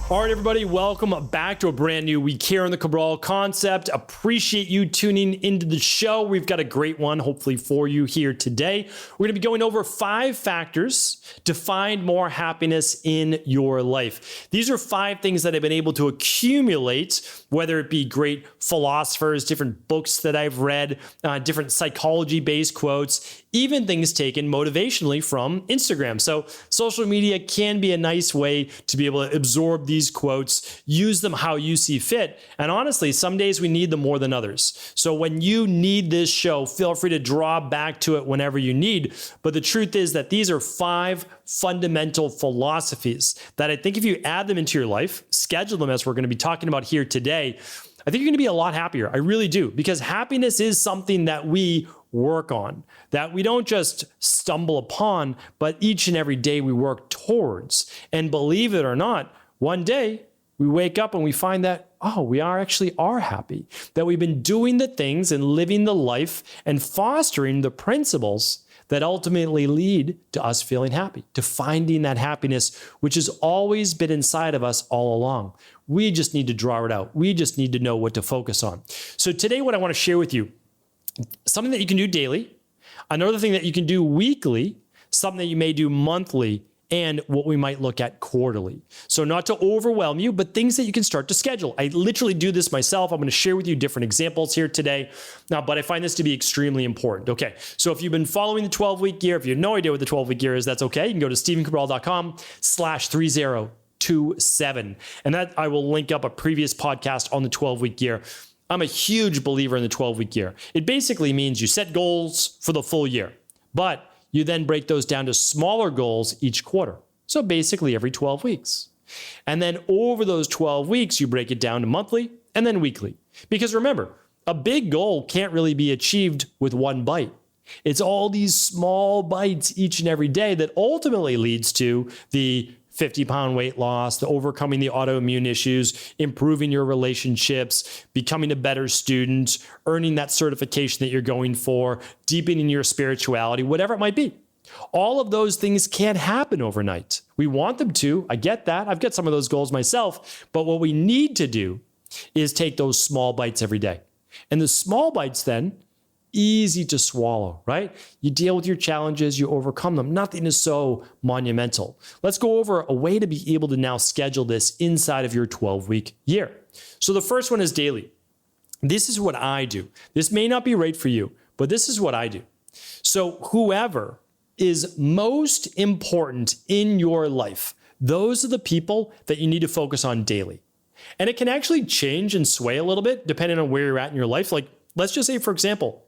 All right, everybody, welcome back to a brand new week here on the Cabral Concept. Appreciate you tuning into the show. We've got a great one, hopefully, for you here today. We're going to be going over 5 factors to find more happiness in your life. These are 5 things that I've been able to accumulate, whether it be great philosophers, different books that I've read, different psychology-based quotes, even things taken motivationally from Instagram. So social media can be a nice way to be able to absorb these quotes, use them how you see fit. And honestly, some days we need them more than others. So when you need this show, feel free to draw back to it whenever you need. But the truth is that these are 5 fundamental philosophies that I think if you add them into your life, schedule them as we're going to be talking about here today, I think you're going to be a lot happier. I really do, because happiness is something that we work on, that we don't just stumble upon, but each and every day we work towards. And believe it or not, one day we wake up and we find that, oh, we actually are happy, that we've been doing the things and living the life and fostering the principles that ultimately lead to us feeling happy, to finding that happiness, which has always been inside of us all along. We just need to draw it out. We just need to know what to focus on. So today, what I want to share with you, something that you can do daily, another thing that you can do weekly, something that you may do monthly, and what we might look at quarterly. So not to overwhelm you, but things that you can start to schedule. I literally do this myself. I'm going to share with you different examples here today. Now, but I find this to be extremely important. Okay, so if you've been following the 12-week year, if you have no idea what the 12-week year is, that's okay. You can go to stephencabral.com/3027. And that I will link up a previous podcast on the 12-week year. I'm a huge believer in the 12-week year. It basically means you set goals for the full year, but you then break those down to smaller goals each quarter. So basically every 12 weeks. And then over those 12 weeks, you break it down to monthly and then weekly. Because remember, a big goal can't really be achieved with one bite. It's all these small bites each and every day that ultimately leads to the 50-pound weight loss, the overcoming the autoimmune issues, improving your relationships, becoming a better student, earning that certification that you're going for, deepening your spirituality, whatever it might be. All of those things can't happen overnight. We want them to. I get that. I've got some of those goals myself. But what we need to do is take those small bites every day. And the small bites then, easy to swallow, right? You deal with your challenges, you overcome them. Nothing is so monumental. Let's go over a way to be able to now schedule this inside of your 12-week year. So the first one is daily. This is what I do. This may not be right for you, but this is what I do. So whoever is most important in your life, those are the people that you need to focus on daily. And it can actually change and sway a little bit depending on where you're at in your life. Like, let's just say, for example,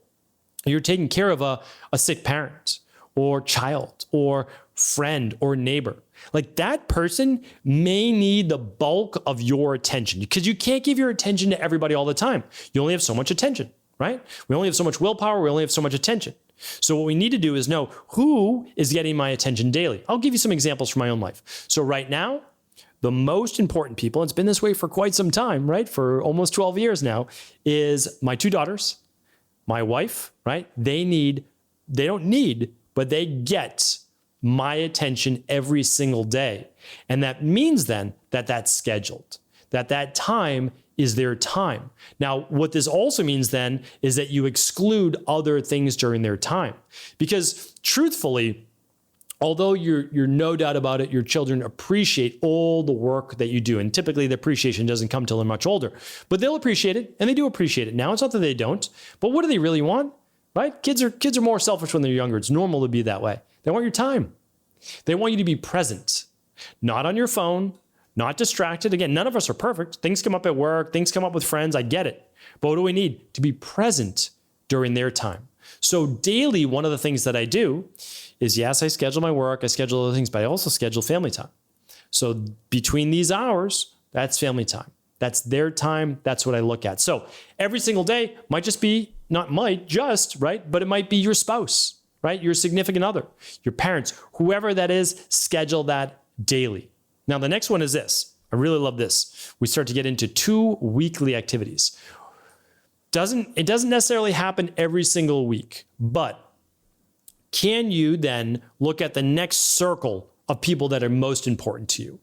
you're taking care of a sick parent or child or friend or neighbor. Like, that person may need the bulk of your attention, because you can't give your attention to everybody all the time. You only have so much attention, right? We only have so much willpower. We only have so much attention. So what we need to do is know who is getting my attention daily. I'll give you some examples from my own life. So right now, the most important people, and it's been this way for quite some time, right? For almost 12 years now, is my 2 daughters, my wife, right? They don't need, but they get my attention every single day. And that means then that that's scheduled, that time is their time. Now, what this also means then is that you exclude other things during their time. Because truthfully, although you're no doubt about it, your children appreciate all the work that you do. And typically the appreciation doesn't come till they're much older, but they'll appreciate it, and they do appreciate it now. It's not that they don't, but what do they really want, right? Kids are more selfish when they're younger. It's normal to be that way. They want your time. They want you to be present, not on your phone, not distracted. Again, none of us are perfect. Things come up at work, things come up with friends. I get it. But what do we need? To be present during their time. So daily, one of the things that I do is, yes, I schedule my work, I schedule other things, but I also schedule family time. So between these hours, that's family time. That's their time. That's what I look at. So every single day might just be, not might, just, right? But it might be your spouse, right? Your significant other, your parents, whoever that is, schedule that daily. Now, the next one is this. I really love this. We start to get into 2 weekly activities. It doesn't necessarily happen every single week, but can you then look at the next circle of people that are most important to you?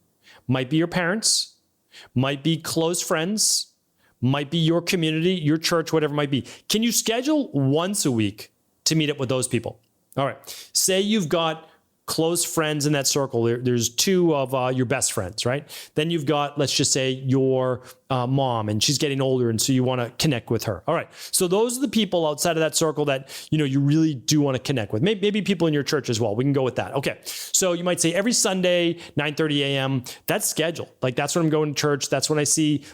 Might be your parents, might be close friends, might be your community, your church, whatever it might be. Can you schedule once a week to meet up with those people? All right. Say you've got close friends in that circle. There's two of your best friends, right? Then you've got, let's just say, your mom, and she's getting older, and so you want to connect with her. All right. So those are the people outside of that circle that you really do want to connect with. Maybe people in your church as well. We can go with that. Okay. So you might say every Sunday, 9:30 a.m. That's scheduled. Like that's when I'm going to church. That's when I see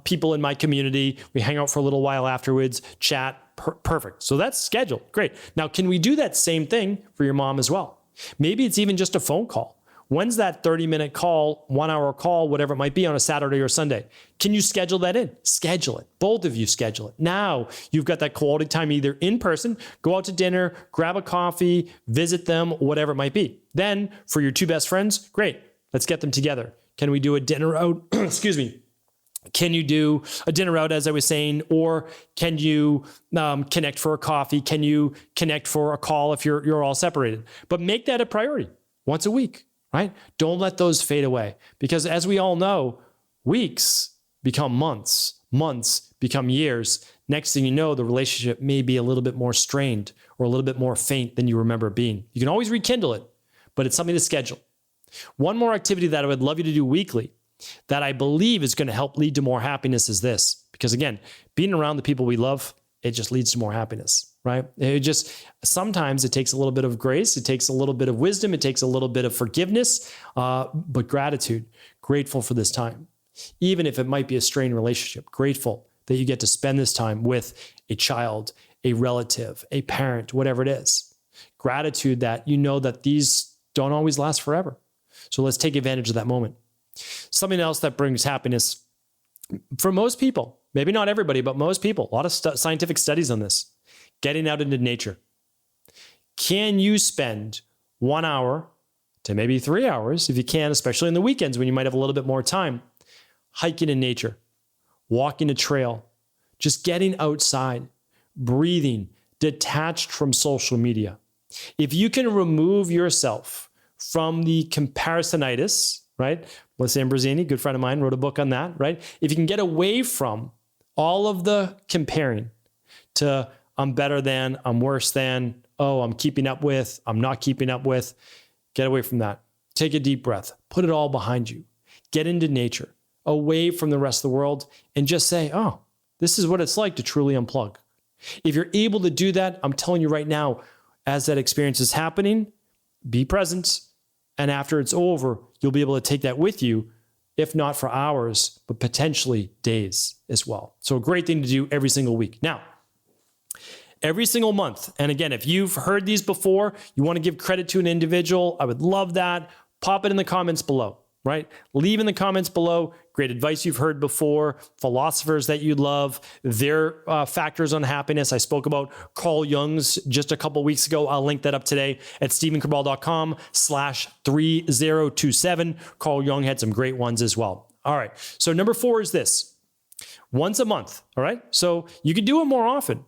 people in my community. We hang out for a little while afterwards, chat. Perfect. So that's scheduled. Great. Now, can we do that same thing for your mom as well? Maybe it's even just a phone call. When's that 30-minute call, 1-hour call, whatever it might be on a Saturday or Sunday? Can you schedule that in? Schedule it. Both of you schedule it. Now you've got that quality time either in person, go out to dinner, grab a coffee, visit them, whatever it might be. Then for your two best friends, great. Let's get them together. Can we do a dinner out? Excuse me. Can you do a dinner out, as I was saying, or can you connect for a coffee? Can you connect for a call if you're all separated? But make that a priority once a week, right? Don't let those fade away, because as we all know, weeks become months, months become years. Next thing you know, the relationship may be a little bit more strained or a little bit more faint than you remember it being. You can always rekindle it, but it's something to schedule. One more activity that I would love you to do weekly that I believe is going to help lead to more happiness is this. Because again, being around the people we love, it just leads to more happiness, right? Sometimes it takes a little bit of grace. It takes a little bit of wisdom. It takes a little bit of forgiveness, but gratitude, grateful for this time. Even if it might be a strained relationship, grateful that you get to spend this time with a child, a relative, a parent, whatever it is. Gratitude that you know that these don't always last forever. So let's take advantage of that moment. Something else that brings happiness for most people, maybe not everybody, but most people, a lot of scientific studies on this, getting out into nature. Can you spend 1 hour to maybe 3 hours, if you can, especially on the weekends when you might have a little bit more time, hiking in nature, walking a trail, just getting outside, breathing, detached from social media? If you can remove yourself from the comparisonitis, right? Melissa Ambrosini, good friend of mine, wrote a book on that, right? If you can get away from all of the comparing to I'm better than, I'm worse than, oh, I'm keeping up with, I'm not keeping up with, get away from that. Take a deep breath, put it all behind you, get into nature, away from the rest of the world, and just say, oh, this is what it's like to truly unplug. If you're able to do that, I'm telling you right now, as that experience is happening, be present. And after it's over, you'll be able to take that with you, if not for hours, but potentially days as well. So a great thing to do every single week. Now, every single month, and again, if you've heard these before, you want to give credit to an individual, I would love that. Pop it in the comments below, right? Leave in the comments below great advice you've heard before, philosophers that you love, their factors on happiness. I spoke about Carl Jung's just a couple weeks ago. I'll link that up today at stephencabral.com/3027. Carl Jung had some great ones as well. All right. So number 4 is this. Once a month. All right. So you can do it more often,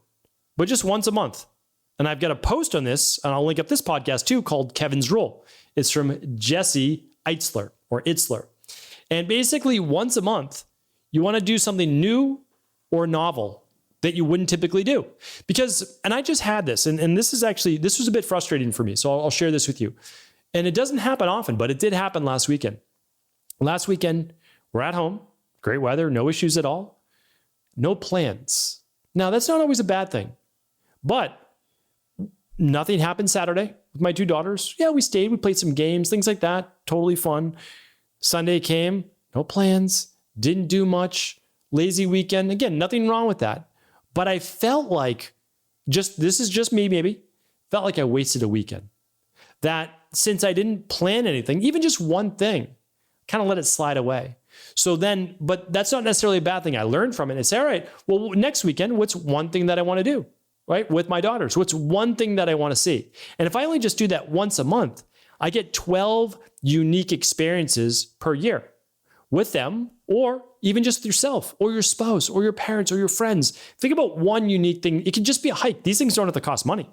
but just once a month. And I've got a post on this, and I'll link up this podcast too, called Kevin's Rule. It's from Jesse Itzler or Itzler. And basically once a month, you want to do something new or novel that you wouldn't typically do. Because, and I just had this, and this was a bit frustrating for me. So I'll share this with you. And it doesn't happen often, but it did happen last weekend. Last weekend, we're at home, great weather, no issues at all, no plans. Now, that's not always a bad thing, but nothing happened Saturday with my two daughters. Yeah, we stayed, we played some games, things like that, totally fun. Sunday came, no plans, didn't do much, lazy weekend. Again, nothing wrong with that. But I felt like, this is just me maybe, felt like I wasted a weekend. That since I didn't plan anything, even just one thing, kind of let it slide away. So then, but that's not necessarily a bad thing. I learned from it. It's all right, well, next weekend, what's one thing that I want to do, right? With my daughters, what's one thing that I want to see? And if I only just do that once a month, I get 12 unique experiences per year with them, or even just yourself or your spouse or your parents or your friends. Think about one unique thing. It can just be a hike. These things don't have to cost money.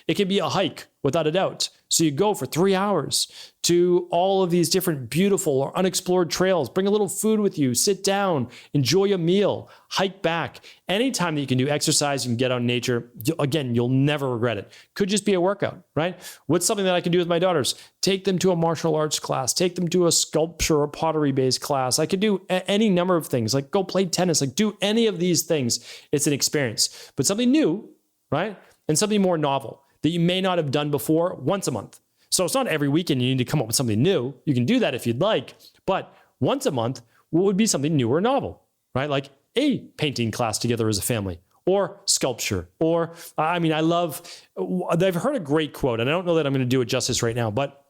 It can be a hike without a doubt. So you go for 3 hours to all of these different beautiful or unexplored trails, bring a little food with you, sit down, enjoy a meal, hike back. Anytime that you can do exercise, you can get out in nature, again, you'll never regret it. Could just be a workout, right? What's something that I can do with my daughters? Take them to a martial arts class, take them to a sculpture or pottery-based class. I could do any number of things, like go play tennis, like do any of these things. It's an experience, but something new, right? And something more novel that you may not have done before once a month. So it's not every weekend you need to come up with something new. You can do that if you'd like, but once a month, what would be something new or novel, right? Like a painting class together as a family, or sculpture, or, I've heard a great quote, and I don't know that I'm going to do it justice right now, but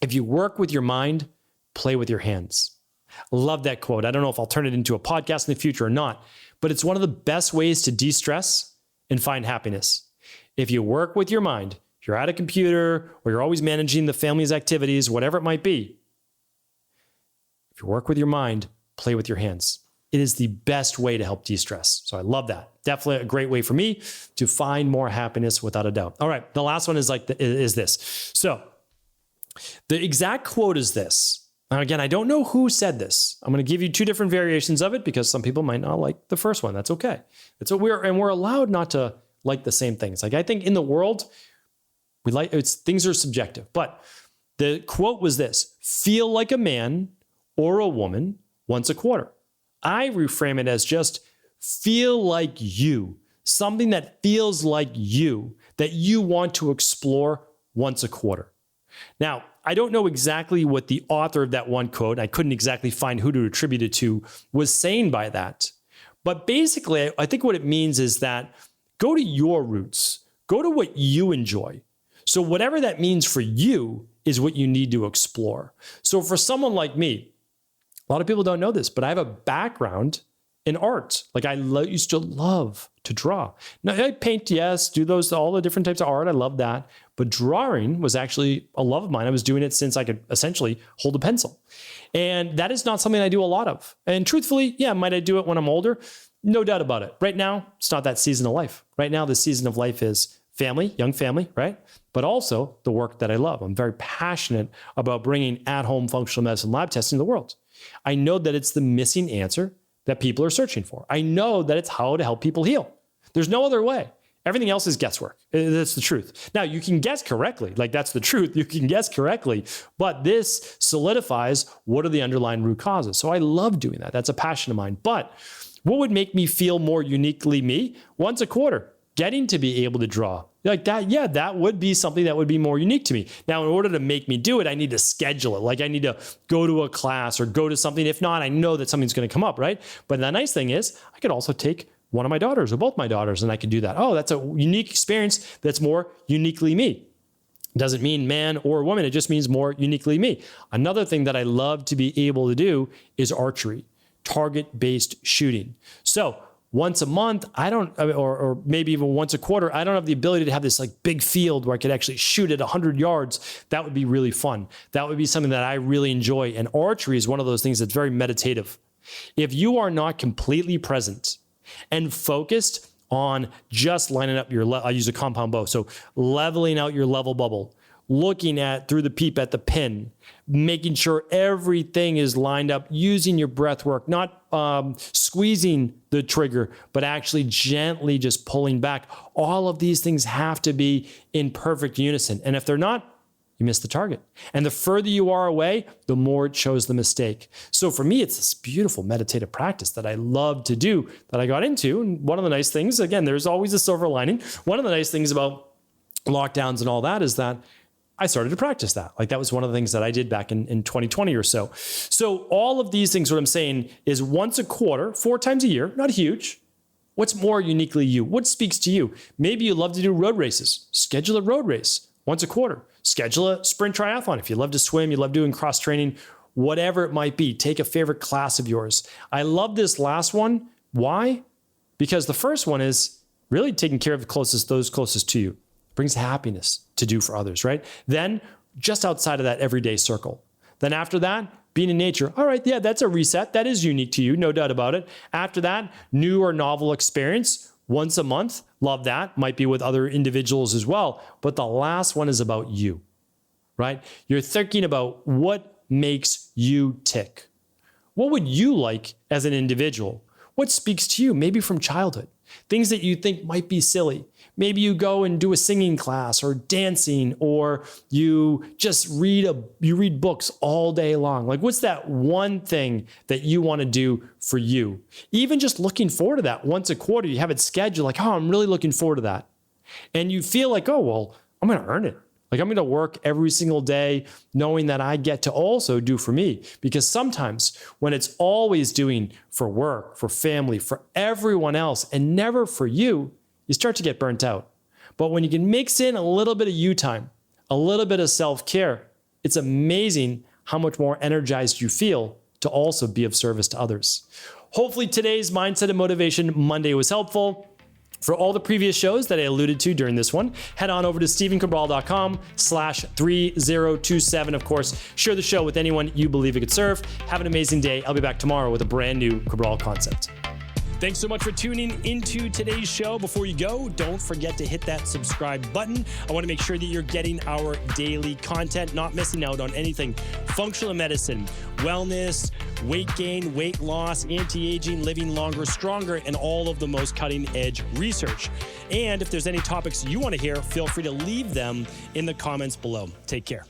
if you work with your mind, play with your hands. Love that quote. I don't know if I'll turn it into a podcast in the future or not, but it's one of the best ways to de-stress and find happiness. If you work with your mind, you're at a computer or you're always managing the family's activities, whatever it might be. If you work with your mind, play with your hands. It is the best way to help de-stress. So I love that. Definitely a great way for me to find more happiness without a doubt. All right. The last one is this. So the exact quote is this. Now, again, I don't know who said this. I'm going to give you two different variations of it because some people might not like the first one. That's okay. It's what we're allowed not to like the same things. Like I think in the world, things are subjective, but the quote was this: feel like a man or a woman once a quarter. I reframe it as just feel like you, something that feels like you, that you want to explore once a quarter. Now, I don't know exactly what the author of that one quote, I couldn't exactly find who to attribute it to, was saying by that. But basically, I think what it means is that go to your roots, go to what you enjoy. So whatever that means for you is what you need to explore. So for someone like me, a lot of people don't know this, but I have a background in art. Like I used to love to draw. Now I paint, yes, do all the different types of art. I love that. But drawing was actually a love of mine. I was doing it since I could essentially hold a pencil. And that is not something I do a lot of. And truthfully, yeah, might I do it when I'm older? No doubt about it. Right now, it's not that season of life. Right now, the season of life is family, young family, right? But also the work that I love. I'm very passionate about bringing at-home functional medicine lab testing to the world. I know that it's the missing answer that people are searching for. I know that it's how to help people heal. There's no other way. Everything else is guesswork. That's the truth. Now, you can guess correctly. Like, that's the truth. You can guess correctly. But this solidifies what are the underlying root causes. So I love doing that. That's a passion of mine. But what would make me feel more uniquely me? Once a quarter, getting to be able to draw. Like that, yeah, that would be something that would be more unique to me. Now, in order to make me do it, I need to schedule it. Like I need to go to a class or go to something. If not, I know that something's going to come up, right? But the nice thing is I could also take one of my daughters or both my daughters and I could do that. Oh, that's a unique experience that's more uniquely me. Doesn't mean man or woman. It just means more uniquely me. Another thing that I love to be able to do is archery, target-based shooting. So once a month, or maybe even once a quarter, I don't have the ability to have this like big field where I could actually shoot at 100 yards. That would be really fun. That would be something that I really enjoy. And archery is one of those things that's very meditative. If you are not completely present and focused on just lining up I use a compound bow. So leveling out your level bubble, looking through the peep at the pin, making sure everything is lined up, using your breath work, not squeezing the trigger, but actually gently just pulling back. All of these things have to be in perfect unison. And if they're not, you miss the target. And the further you are away, the more it shows the mistake. So for me, it's this beautiful meditative practice that I love to do, that I got into. And one of the nice things, again, there's always a silver lining. One of the nice things about lockdowns and all that is that I started to practice that. Like that was one of the things that I did back in 2020 or so. So all of these things, what I'm saying is once a quarter, 4 times a year, not huge. What's more uniquely you? What speaks to you? Maybe you love to do road races. Schedule a road race once a quarter. Schedule a sprint triathlon. If you love to swim, you love doing cross training, whatever it might be, take a favorite class of yours. I love this last one. Why? Because the first one is really taking care of those closest to you. Brings happiness to do for others, right? Then just outside of that everyday circle. Then after that, being in nature. All right, yeah, that's a reset. That is unique to you, no doubt about it. After that, new or novel experience once a month. Love that. Might be with other individuals as well. But the last one is about you. right? You're thinking about what makes you tick. What would you like as an individual? What speaks to you, maybe from childhood? Things that you think might be silly. Maybe you go and do a singing class or dancing, or you just read books all day long. Like, what's that one thing that you want to do for you? Even just looking forward to that once a quarter, you have it scheduled like, oh, I'm really looking forward to that. And you feel like, oh, well, I'm going to earn it. Like, I'm going to work every single day knowing that I get to also do for me. Because sometimes when it's always doing for work, for family, for everyone else, and never for you, you start to get burnt out. But when you can mix in a little bit of you time, a little bit of self-care, it's amazing how much more energized you feel to also be of service to others. Hopefully today's Mindset and Motivation Monday was helpful. For all the previous shows that I alluded to during this one, head on over to stephencabral.com/3027. Of course, share the show with anyone you believe it could serve. Have an amazing day. I'll be back tomorrow with a brand new Cabral concept. Thanks so much for tuning into today's show. Before you go, don't forget to hit that subscribe button. I want to make sure that you're getting our daily content, not missing out on anything functional medicine, wellness, weight gain, weight loss, anti-aging, living longer, stronger, and all of the most cutting-edge research. And if there's any topics you want to hear, feel free to leave them in the comments below. Take care.